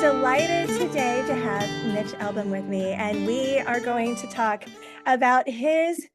delighted today to have Mitch Albom with me, and we are going to talk about his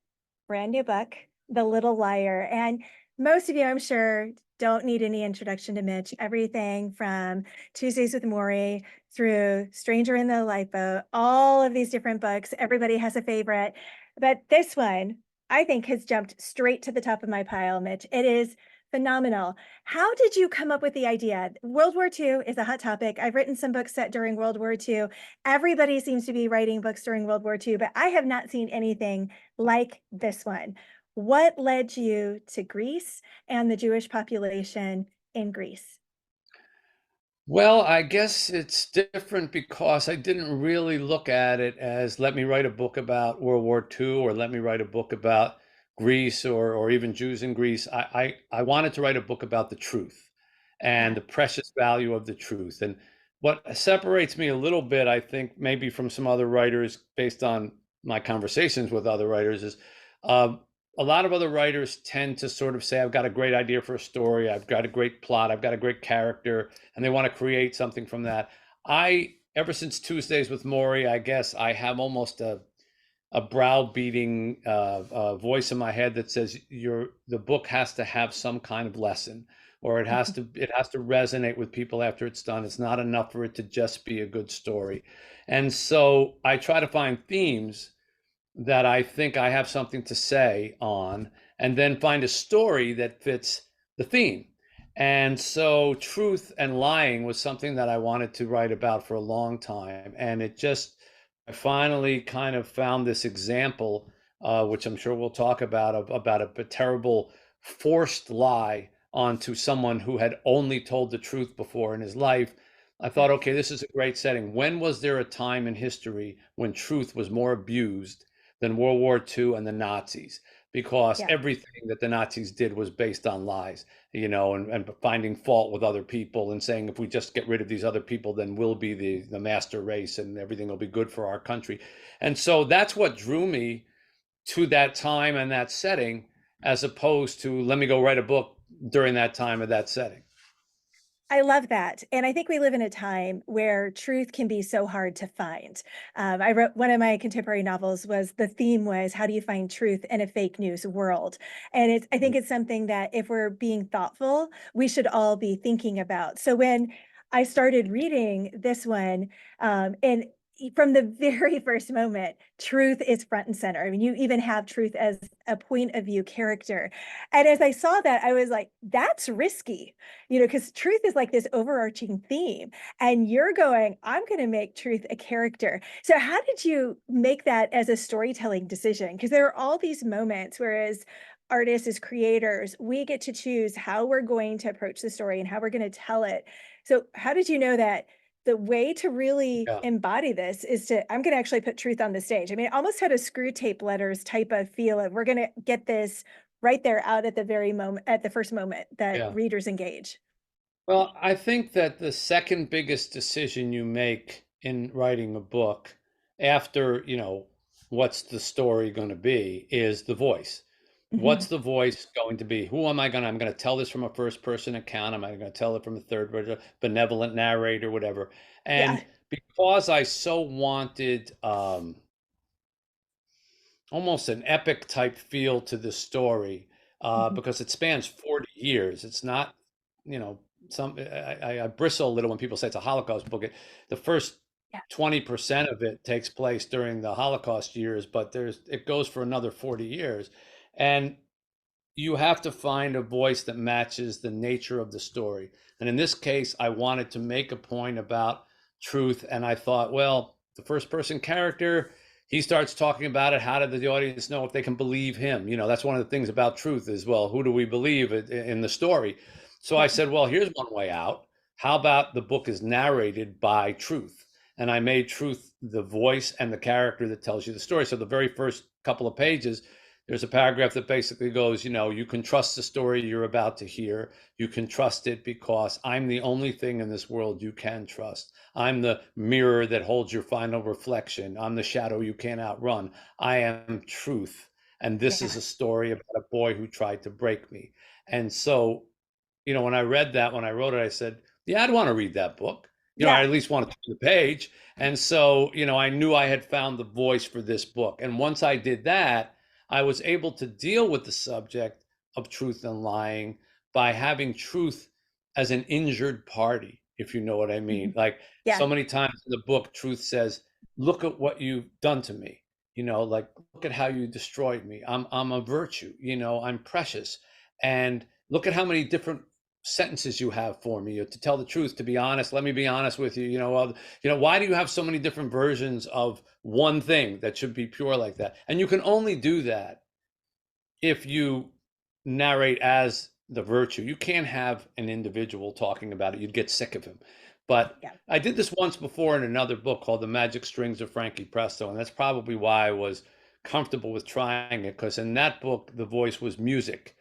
brand new book, The Little Liar. And most of you, I'm sure, don't need any introduction to Mitch. Everything from Tuesdays with Morrie through Stranger in the Lifeboat, all of these different books, everybody has a favorite. But this one, I think, has jumped straight to the top of my pile, Mitch. It is phenomenal. How did you come up with the idea? World War II is a hot topic. I've written some books set during World War II. Everybody seems to be writing books during World War II, but I have not seen anything like this one. What led you to Greece and the Jewish population in Greece? Well, I guess it's different because I didn't really look at it as let me write a book about World War II or let me write a book about Greece or even Jews in Greece. I wanted to write a book about the truth and Yeah. the precious value of the truth. And what separates me a little bit, I think, maybe from some other writers based on my conversations with other writers is uh, a lot of other writers tend to sort of say, I've got a great idea for a story, I've got a great plot, I've got a great character, and they want to create something from that. Ever since Tuesdays with Morrie, I guess I have almost a browbeating voice in my head that says the book has to have some kind of lesson, or it has to resonate with people after it's done. It's not enough for it to just be a good story. And so I try to find themes that I think I have something to say on, and then find a story that fits the theme. And so, truth and lying was something that I wanted to write about for a long time. And I finally kind of found this example, which I'm sure we'll talk about, about a terrible forced lie onto someone who had only told the truth before in his life. I thought, Yes. okay, this is a great setting. When was there a time in history when truth was more abused than World War II and the Nazis? Because Yeah. everything that the Nazis did was based on lies, and finding fault with other people and saying, if we just get rid of these other people, then we'll be the master race and everything will be good for our country. And so that's what drew me to that time and that setting, as opposed to let me go write a book during that time of that setting. I love that. And I think we live in a time where truth can be so hard to find. I wrote one of my contemporary novels was the theme was how do you find truth in a fake news world? And I think it's something that if we're being thoughtful, we should all be thinking about. So when I started reading this one, and from the very first moment, truth is front and center. I mean, you even have truth as a point of view character. And as I saw that, I was like, that's risky, because truth is like this overarching theme. And you're going, I'm going to make truth a character. So, how did you make that as a storytelling decision? Because there are all these moments, whereas artists, as creators, we get to choose how we're going to approach the story and how we're going to tell it. So, how did you know that? The way to really Yeah. embody this is I'm going to actually put truth on the stage. I mean, it almost had a screw tape letters type of feel of we're going to get this right there out at the very moment, at the first moment that Yeah. readers engage. Well, I think that the second biggest decision you make in writing a book after, what's the story going to be is the voice. What's Mhm. the voice going to be? Who am I going to, I'm going to tell this from a first person account. Am I going to tell it from a third person, benevolent narrator, whatever. Yeah. And because I so wanted almost an epic type feel to the story, Mhm. because it spans 40 years. It's not, you know, I bristle a little when people say it's a Holocaust book. The first Yeah. 20% of it takes place during the Holocaust years, but it goes for another 40 years. And you have to find a voice that matches the nature of the story. And in this case, I wanted to make a point about truth. And I thought, well, the first person character, he starts talking about it. How did the audience know if they can believe him? That's one of the things about truth is, well, who do we believe in the story? So I Yeah. said, well, here's one way out. How about the book is narrated by truth? And I made truth the voice and the character that tells you the story. So the very first couple of pages, there's a paragraph that basically goes, you can trust the story you're about to hear. You can trust it because I'm the only thing in this world you can trust. I'm the mirror that holds your final reflection. I'm the shadow you can't outrun. I am truth. And this is Yeah. a story about a boy who tried to break me. And so, when I read that, when I wrote it, I said, yeah, I'd want to read that book. I Yeah. at least want to turn the page. And so, I knew I had found the voice for this book. And once I did that, I was able to deal with the subject of truth and lying by having truth as an injured party, if you know what I mean. Mhm. Like Yeah. so many times in the book, truth says, look at what you've done to me. Like look at how you destroyed me. I'm a virtue, I'm precious. And look at how many different sentences you have for me to tell the truth, to be honest. Let me be honest with you. Why do you have so many different versions of one thing that should be pure like that? And you can only do that if you narrate as the virtue. You can't have an individual talking about it. You'd get sick of him. But Yeah. I did this once before in another book called The Magic Strings of Frankie Presto. And that's probably why I was comfortable with trying it, because in that book, the voice was music.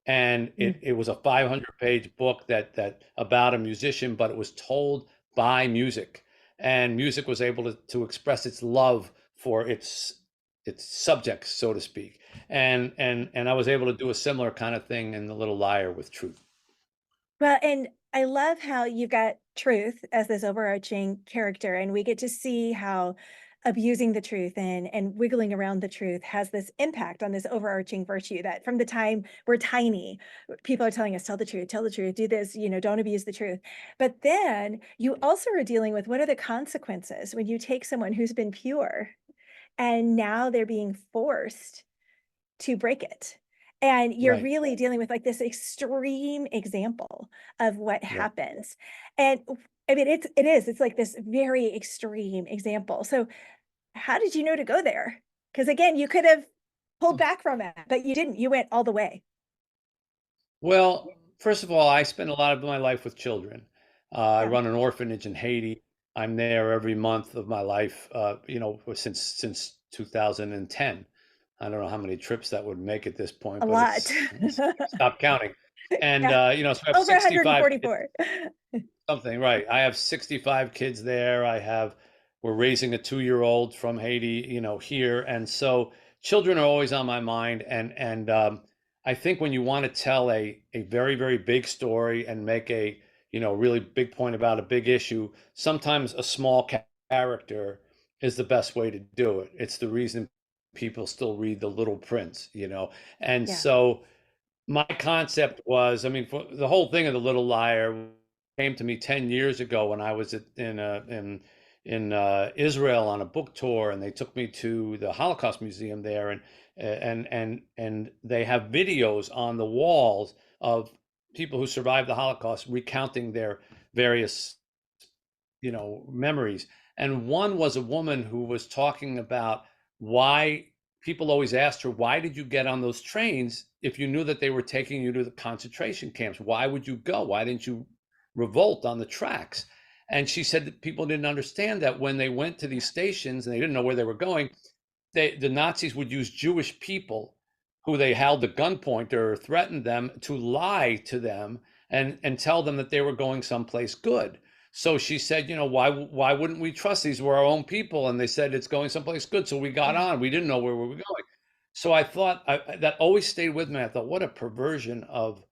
And Mm. it was a 500-page book that about a musician, but it was told by music. And music was able to express its love for its subjects, so to speak. And I was able to do a similar kind of thing in The Little Liar with truth. Well, and I love how you've got truth as this overarching character, and we get to see how abusing the truth and wiggling around the truth has this impact on this overarching virtue that from the time we're tiny, people are telling us, tell the truth, do this, don't abuse the truth. But then you also are dealing with what are the consequences when you take someone who's been pure and now they're being forced to break it. And you're Right. really dealing with like this extreme example of what Right. happens. And I mean, it's like this very extreme example. So how did you know to go there? Because again, you could have pulled back from it, but you didn't. You went all the way. Well, first of all, I spend a lot of my life with children. I Yeah. run an orphanage in Haiti. I'm there every month of my life, since 2010. I don't know how many trips that would make at this point, A but lot. it's stop counting. And Yeah. so I have Over 65 kids. 144. Something, right. I have 65 kids there. We're raising a 2-year-old from Haiti, here. And so children are always on my mind. And I think when you want to tell a very, very big story and make a, really big point about a big issue, sometimes a small character is the best way to do it. It's the reason people still read The Little Prince. And Yeah. so my concept was, I mean, for the whole thing of The Little Liar came to me 10 years ago when I was in Israel on a book tour, and they took me to the Holocaust Museum there, and they have videos on the walls of people who survived the Holocaust recounting their various memories. And one was a woman who was talking about why people always asked her, why did you get on those trains if you knew that they were taking you to the concentration camps? Why would you go? Why didn't you revolt on the tracks? And she said that people didn't understand that when they went to these stations and they didn't know where they were going, the Nazis would use Jewish people who they held at gunpoint or threatened them to lie to them and tell them that they were going someplace good. So she said, why wouldn't we trust these were our own people? And they said it's going someplace good. So we got Yeah. on. We didn't know where we were going. So I thought that always stayed with me. I thought, what a perversion of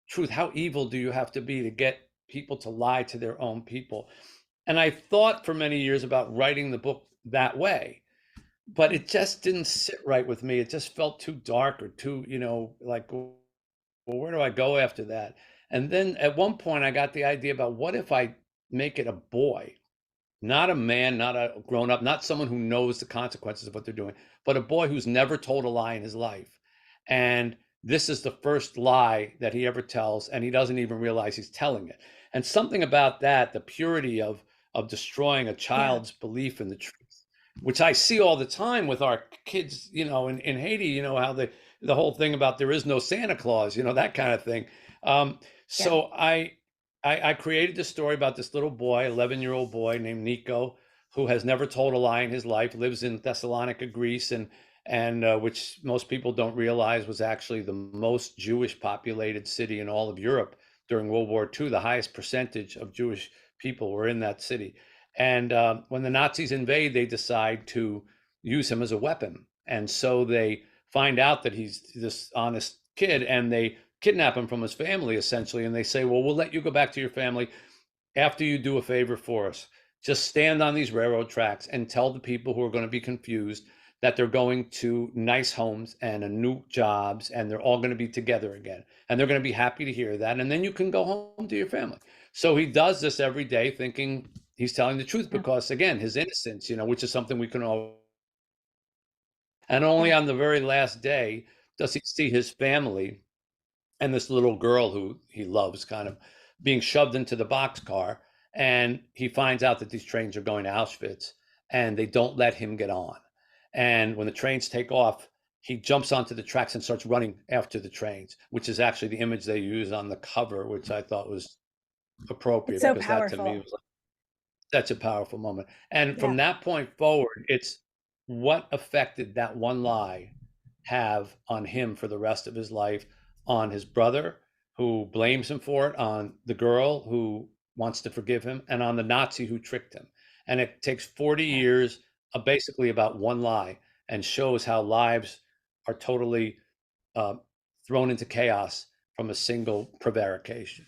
truth. How evil do you have to be to get people to lie to their own people? And I thought for many years about writing the book that way, but it just didn't sit right with me. It just felt too dark or too, like, well, where do I go after that? And then at one point, I got the idea about what if I make it a boy, not a man, not a grown up, not someone who knows the consequences of what they're doing, but a boy who's never told a lie in his life. And this is the first lie that he ever tells, and he doesn't even realize he's telling it. And something about that, the purity of destroying a Yeah. child's belief in the truth, which I see all the time with our kids, in Haiti, how the whole thing about there is no Santa Claus, that kind of thing. Um, Yeah. so I created this story about this little boy, 11-year-old boy named Nico, who has never told a lie in his life, lives in Thessalonica, Greece, and which most people don't realize was actually the most Jewish populated city in all of Europe during World War II. The highest percentage of Jewish people were in that city. And when the Nazis invade, they decide to use him as a weapon. And so they find out that he's this honest kid, and they kidnap him from his family, essentially. And they say, well, we'll let you go back to your family, after you do a favor for us, just stand on these railroad tracks and tell the people who are going to be confused that they're going to nice homes and a new jobs and they're all going to be together again. And they're going to be happy to hear that. And then you can go home to your family. So he does this every day thinking he's telling the truth Yeah. because, again, his innocence, which is something we can all. And only Yeah. on the very last day does he see his family and this little girl who he loves kind of being shoved into the boxcar. And he finds out that these trains are going to Auschwitz and they don't let him get on. And when the trains take off, he jumps onto the tracks and starts running after the trains, which is actually the image they use on the cover, which I thought was It's appropriate so because that to me powerful. was such a powerful moment. And Yeah. from that point forward, it's what effect did that one lie have on him for the rest of his life, on his brother who blames him for it, on the girl who wants to forgive him, and on the Nazi who tricked him. And it takes 40 Yeah. years of basically about one lie and shows how lives are totally uh, thrown into chaos from a single prevarication.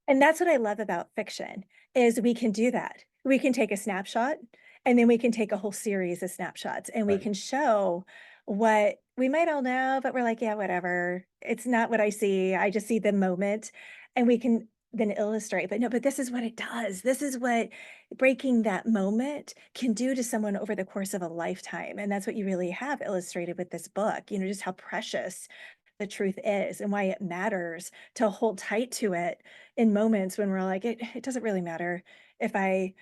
And that's what I love about fiction is we can do that. We can take a snapshot and then we can take a whole series of snapshots and we Right. can show what we might all know, but we're like, yeah, whatever. It's not what I see. I just see the moment and we can then illustrate. But no, but this is what it does. This is what breaking that moment can do to someone over the course of a lifetime. And that's what you really have illustrated with this book, just how precious the truth is and why it matters to hold tight to it in moments when we're like, it doesn't really matter if I,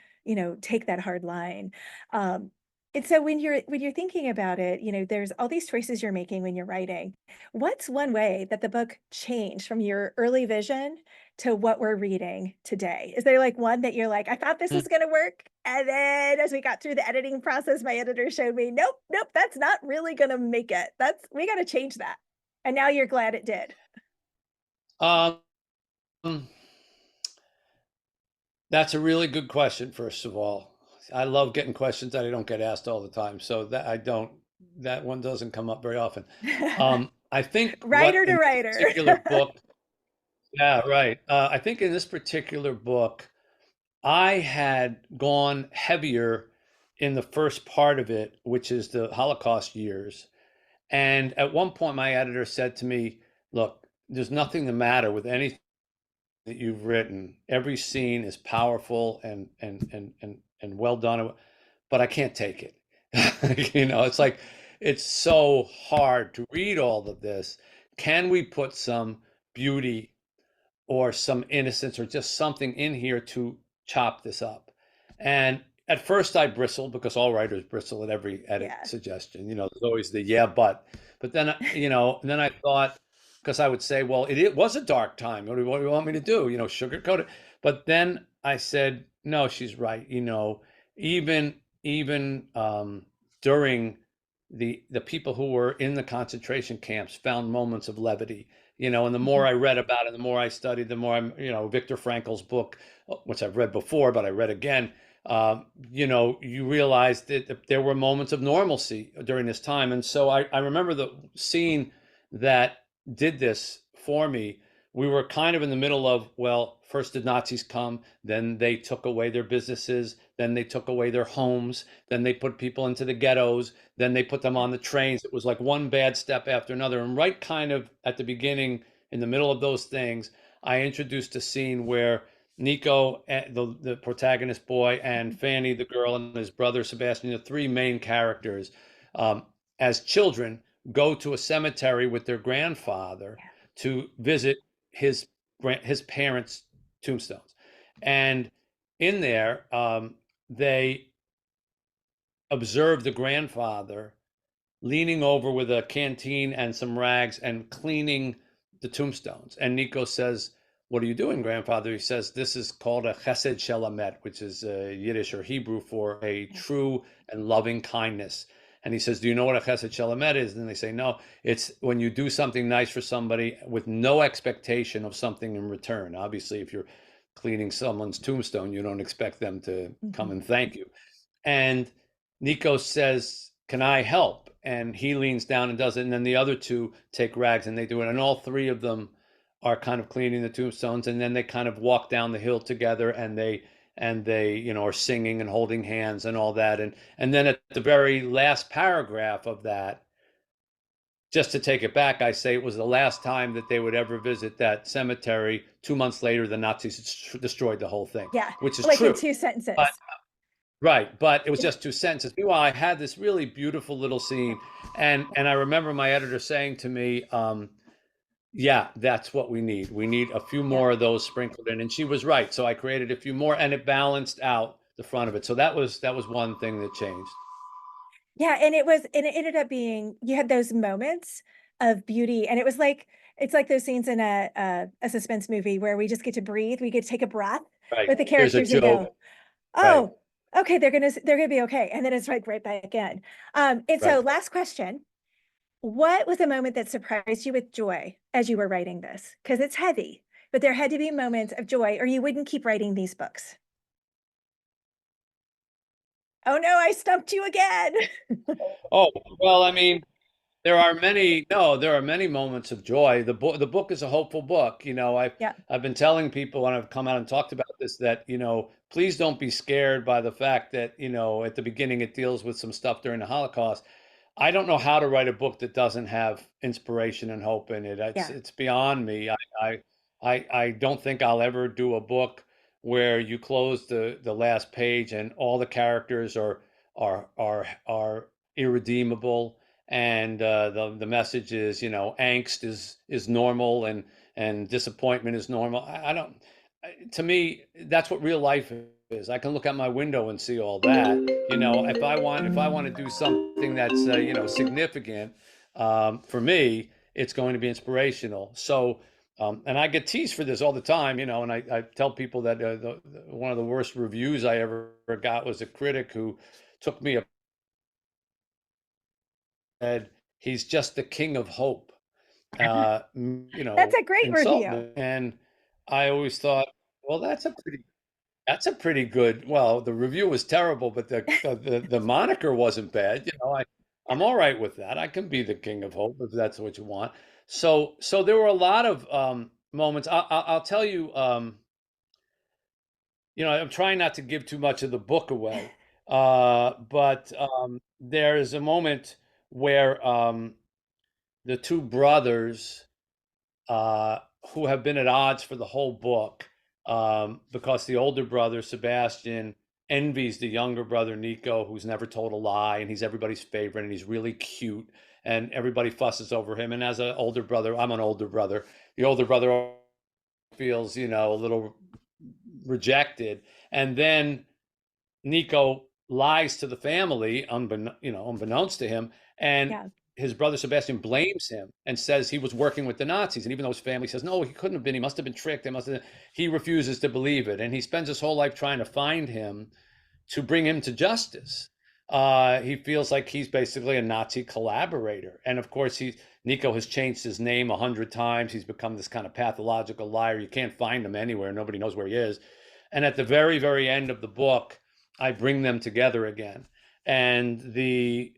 take that hard line. Um, and so when you're thinking about it, there's all these choices you're making when you're writing. What's one way that the book changed from your early vision to what we're reading today? Is there like one that you're like, I thought this was gonna work, and then as we got through the editing process, my editor showed me, nope, nope, that's not really gonna make it. That's we got to change that. And now you're glad it did. Um, that's a really good question, first of all. I love getting questions that I don't get asked all the time, so that one doesn't come up very often. I think what Writer to in this writer. particular book. Yeah, right. I think in this particular book, I had gone heavier in the first part of it, which is the Holocaust years. And at one point, my editor said to me, "Look, there's nothing the matter with anything that you've written. Every scene is powerful and well done, but I can't take it." It's like it's so hard to read all of this. Can we put some beauty or some innocence or just something in here to chop this up? And at first I bristled because all writers bristle at every edit Yeah. suggestion. There's always the yeah, but then, and then I thought, because I would say, well, it was a dark time. What do you want me to do? Sugarcoat it. But then I said, no, she's right. Even during the people who were in the concentration camps found moments of levity. And the more Mhm. I read about it, the more I studied, the more Viktor Frankl's book, which I've read before, but I read again. You realize that there were moments of normalcy during this time. And so I remember the scene that did this for me. We were kind of in the middle of, well, first the Nazis come, then they took away their businesses, then they took away their homes, then they put people into the ghettos, then they put them Yeah. on the trains. It was like one bad step after another. And right kind of at the beginning, in the middle of those things, I introduced a scene where Nico, the protagonist boy, and Mhm. Fanny, the girl, and his brother Sebastian, the three main characters, um, as children, go to a cemetery with their grandfather Yeah. to visit his his parents' tombstones. And in there, they observe the grandfather leaning over with a canteen and some rags and cleaning the tombstones. And Nico says, "What are you doing, grandfather?" He says, "This is called a chesed shel emet," which is Yiddish or Hebrew for a Yeah. true and loving kindness. And he says, "Do you know what a chesed shel emet is?" And they say, "No, it's when you do something nice for somebody with no expectation of something in return. Obviously, if you're cleaning someone's tombstone, you don't expect them to come Mhm. and thank you." And Nico says, "Can I help?" And he leans down and does it. And then the other two take rags and they do it. And all three of them are kind of cleaning the tombstones, and then they kind of walk down the hill together, and they are singing and holding hands and all that, and then at the very last paragraph of that, just to take it back, I say it was the last time that they would ever visit that cemetery. 2 months later, the Nazis destroyed the whole thing, Yeah, which is like in true. 2 But sentences. right, but it was Yeah, just 2 sentences. Meanwhile, I had this really beautiful little scene, and I remember my editor saying to me, "Yeah, that's what we need. We need a few yeah. more of those sprinkled in." And she was right. So I created a few more, and it balanced out the front of it. So that was one thing that changed. Yeah, and it ended up being you had those moments of beauty, and it was like it's like those scenes in a suspense movie where we just get to breathe, we get to take a breath Right. with the There's a characters and joke. go, Right. "Oh, okay, they're gonna be okay," and then it's like right back in. And so Right. last question, what was a moment that surprised you with joy as you were writing this? Because it's heavy, but there had to be moments of joy, or you wouldn't keep writing these books. Oh no, I stumped you again. Oh, well, I mean, there are many moments of joy. The book is a hopeful book. Yeah, I've been telling people when I've come out and talked about this that, please don't be scared by the fact that, at the beginning it deals with some stuff during the Holocaust. I don't know how to write a book that doesn't have inspiration and hope in it. It's yeah, it's beyond me. I don't think I'll ever do a book where you close the last page and all the characters are irredeemable, and the message is, angst is normal, and disappointment is normal. I don't. To me, that's what real life is. I can look out my window and see all that. If I want to do something that's significant, for me, it's going to be inspirational. So, and I get teased for this all the time, and I tell people that one of the worst reviews I ever got was a critic who took me up and said, "He's just the king of hope." that's a great Insult review. me. And I always thought, well, that's a pretty good. Well, the review was terrible, but the moniker wasn't bad. I'm all right with that. I can be the king of hope if that's what you want. So there were a lot of moments. I'll tell you. I'm trying not to give too much of the book away, but there is a moment where the two brothers, uh, who have been at odds for the whole book, because the older brother, Sebastian, envies the younger brother, Nico, who's never told a lie, and he's everybody's favorite, and he's really cute, and everybody fusses over him. And as an older brother, I'm an older brother, the older brother feels, a little rejected. And then Nico lies to the family, unbeknownst to him, and Yeah, his brother Sebastian blames him and says he was working with the Nazis. And even though his family says no, he couldn't have been, he must have been tricked. They must have. He refuses to believe it, and he spends his whole life trying to find him to bring him to justice. He feels like he's basically a Nazi collaborator, and of course, Nico has changed his name 100 times. He's become this kind of pathological liar. You can't find him anywhere. Nobody knows where he is. And at the very, very end of the book, I bring them together again, and the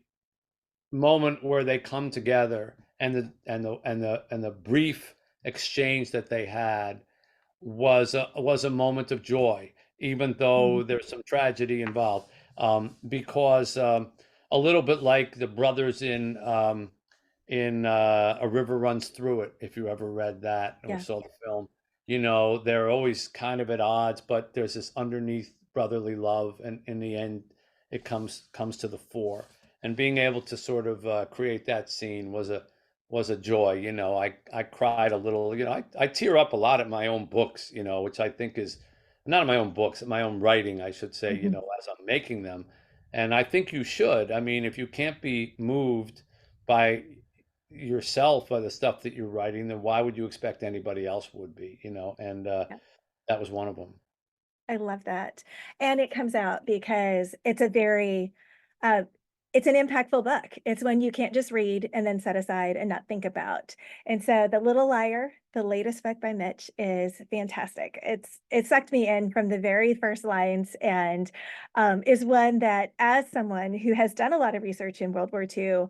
moment where they come together, and the brief exchange that they had was a moment of joy, even though mhm, there's some tragedy involved. Because a little bit like the brothers in A River Runs Through It, if you ever read that or yeah, saw the film, they're always kind of at odds, but there's this underneath brotherly love, and in the end, it comes to the fore. And being able to sort of create that scene was a joy. I cried a little. I tear up a lot at my own books, which I think is not in my own books, my own writing, I should say, mhm. as I'm making them. And I think you should. I mean, if you can't be moved by yourself by the stuff that you're writing, then why would you expect anybody else would be, And Yeah, that was one of them. I love that, and it comes out because uh, it's an impactful book. It's one you can't just read and then set aside and not think about, and so The Little Liar, the latest book by Mitch, is fantastic. It sucked me in from the very first lines, and, is one that, as someone who has done a lot of research in World War II,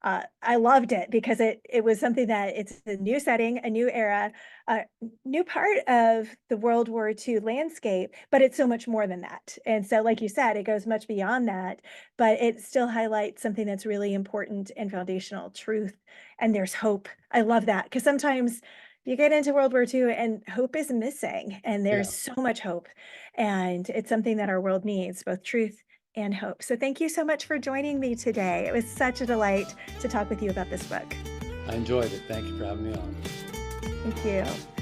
I loved it because it was something that it's a new setting, a new era, a new part of the World War II landscape, but it's so much more than that. And so, like you said, it goes much beyond that, but it still highlights something that's really important and foundational, truth, and there's hope. I love that because sometimes you get into World War II and hope is missing, and there's Yeah, so much hope. And it's something that our world needs, both truth and hope. So thank you so much for joining me today. It was such a delight to talk with you about this book. I enjoyed it. Thank you for having me on. Thank you.